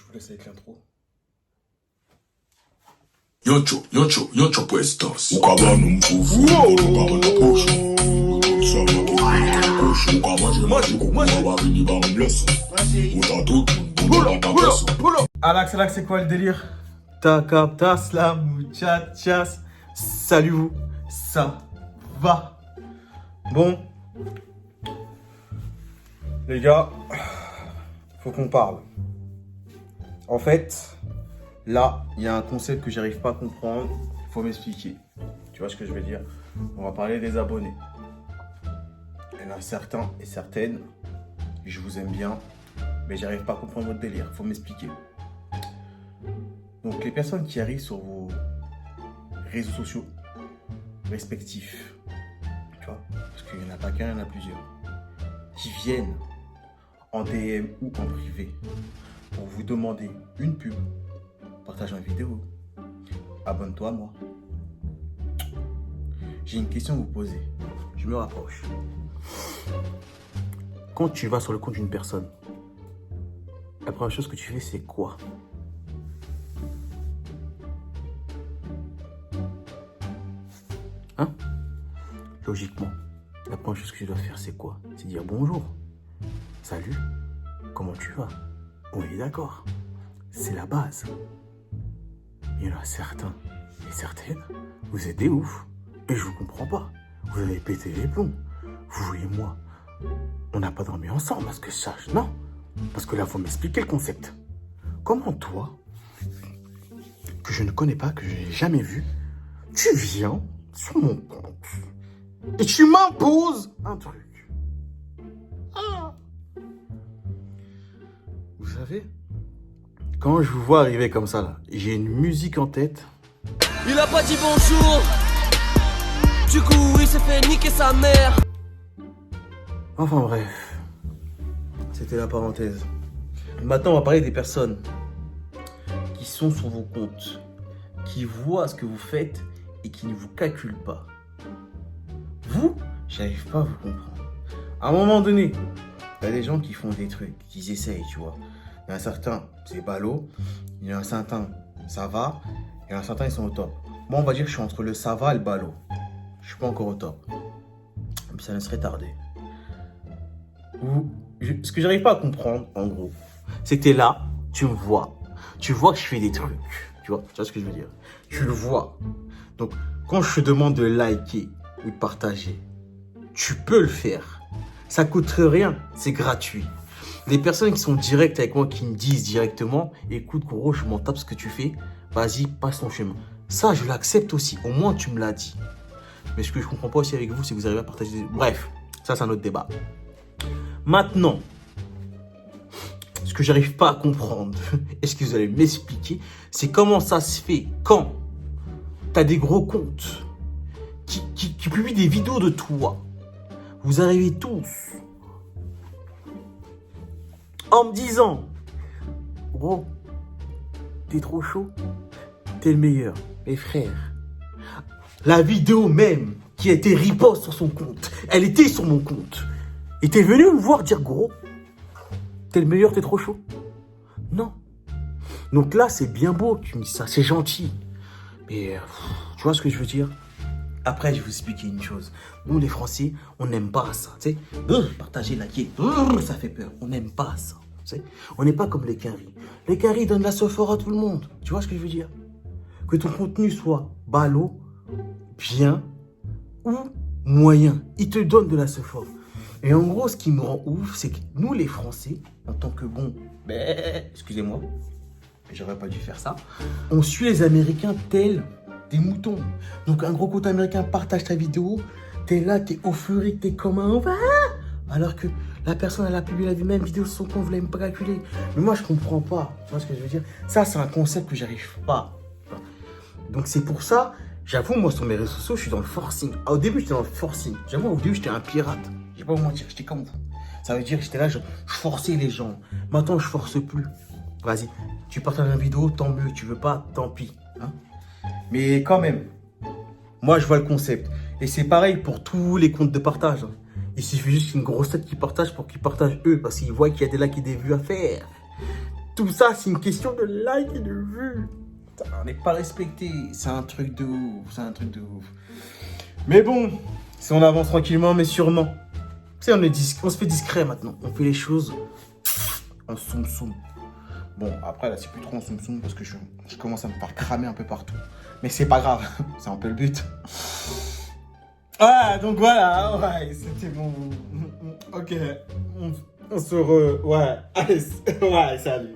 vous laisse avec l'intro. Yocho puestos. Ukaba numfufu, ukaba na posho. Sama posho, ukaba jemaji, ukaba vini ba mleso. Uta tout, ukaba ta peso. Alax, c'est quoi le délire? Ta captas la muchachas. Salut vous, ça va? Bon, les gars, faut qu'on parle. En fait, là, il y a un concept que j'arrive pas à comprendre. Il faut m'expliquer. Tu vois ce que je veux dire? On va parler des abonnés. Il y en a certains et certaines, je vous aime bien, mais j'arrive pas à comprendre votre délire. Il faut m'expliquer. Donc, les personnes qui arrivent sur vos réseaux sociaux respectifs, tu vois, parce qu'il n'y en a pas qu'un, il y en a plusieurs, qui viennent en DM ou en privé pour vous demander une pub, partage une vidéo, abonne-toi à moi. J'ai une question à vous poser. Je me rapproche. Quand tu vas sur le compte d'une personne, la première chose que tu fais, c'est quoi? Hein? Logiquement, la première chose que tu dois faire, c'est quoi? C'est dire bonjour, salut, comment tu vas? On est d'accord, c'est la base. Il y en a certains et certaines, vous êtes des oufs, et je vous comprends pas. Vous avez pété les plombs. Vous et moi, on n'a pas dormi ensemble, parce que je sache, non? Parce que là, faut m'expliquer le concept. Comment toi, que je ne connais pas, que je n'ai jamais vu, tu viens sur mon compte et tu m'imposes un truc? Ah. Vous savez, quand je vous vois arriver comme ça, là, j'ai une musique en tête. Il a pas dit bonjour. Du coup, il s'est fait niquer sa mère. Enfin bref, c'était la parenthèse. Maintenant, on va parler des personnes qui sont sur vos comptes, qui voient ce que vous faites et qui ne vous calculent pas. Vous, j'arrive pas à vous comprendre. À un moment donné, il y a des gens qui font des trucs, qui essayent, tu vois. Il y en a certains, c'est ballot. Il y en a certains, ça va. Il y en a certains, ils sont au top. Moi, on va dire que je suis entre le ça va et le ballot. Je suis pas encore au top. Mais ça ne serait tardé. Ce que j'arrive pas à comprendre, en gros, c'est que t'es là, tu me vois. Tu vois que je fais des trucs. Tu vois ce que je veux dire? Tu le vois. Donc, quand je te demande de liker ou de partager, tu peux le faire. Ça coûte rien, c'est gratuit. Les personnes qui sont directes avec moi, qui me disent directement, écoute gros, je m'en tape ce que tu fais, vas-y, passe ton chemin. Ça, je l'accepte aussi, au moins tu me l'as dit. Mais ce que je comprends pas aussi avec vous, c'est que vous arrivez à partager... Bref, ça c'est un autre débat. Maintenant, ce que j'arrive pas à comprendre, est-ce que vous allez m'expliquer, c'est comment ça se fait quand tu as des gros comptes qui publient des vidéos de toi. Vous arrivez tous en me disant, gros, t'es trop chaud, t'es le meilleur. Mes frères, la vidéo même qui a été riposte sur son compte, elle était sur mon compte. Et t'es venu me voir dire, gros, t'es le meilleur, t'es trop chaud. Non. Donc là, c'est bien beau que tu me dis ça, c'est gentil. Mais tu vois ce que je veux dire? Après, je vais vous expliquer une chose. Nous, les Français, on n'aime pas ça. Tu sais, partager, liker, ça fait peur. On n'aime pas ça. Tu sais, on n'est pas comme les Quinri. Les Quinri donnent la sophore à tout le monde. Tu vois ce que je veux dire? Que ton contenu soit ballot, bien ou moyen. Ils te donnent de la sophore. Et en gros, ce qui me rend ouf, c'est que nous, les Français, en tant que bons, excusez-moi, j'aurais pas dû faire ça, on suit les Américains tels des moutons. Donc, un gros compte américain partage ta vidéo, t'es là, t'es euphorique, t'es comme un... Alors que la personne, elle a publié la même vidéo sur son compte, vous l'avez même pas calculé. Mais moi, je comprends pas. Tu vois ce que je veux dire? Ça, c'est un concept que j'arrive pas. Donc, c'est pour ça, j'avoue, moi, sur mes réseaux sociaux, je suis dans le forcing. Ah, au début, j'étais dans le forcing. J'avoue, au début, j'étais un pirate. Je vais pas vous mentir, j'étais comme vous. Ça veut dire que j'étais là, je forçais les gens. Maintenant, je force plus. Vas-y, tu partages une vidéo, tant mieux. Tu veux pas, tant pis. Hein? Mais quand même, moi, je vois le concept. Et c'est pareil pour tous les comptes de partage. Il suffit juste qu'une grosse tête qui partage pour qu'ils partagent eux. Parce qu'ils voient qu'il y a des likes et des vues à faire. Tout ça, c'est une question de like et de vues. Putain, on n'est pas respecté. C'est un truc de ouf. C'est un truc de ouf. Mais bon, si on avance tranquillement, mais sûrement. Tu sais, on se fait discret maintenant. On fait les choses en soum-soum. Bon, après, là, c'est plus trop en soum-soum parce que je commence à me faire cramer un peu partout. Mais c'est pas grave. C'est un peu le but. Ah, donc voilà. Ouais, c'était bon. Ok. On se re... Ouais. Allez, ouais, salut.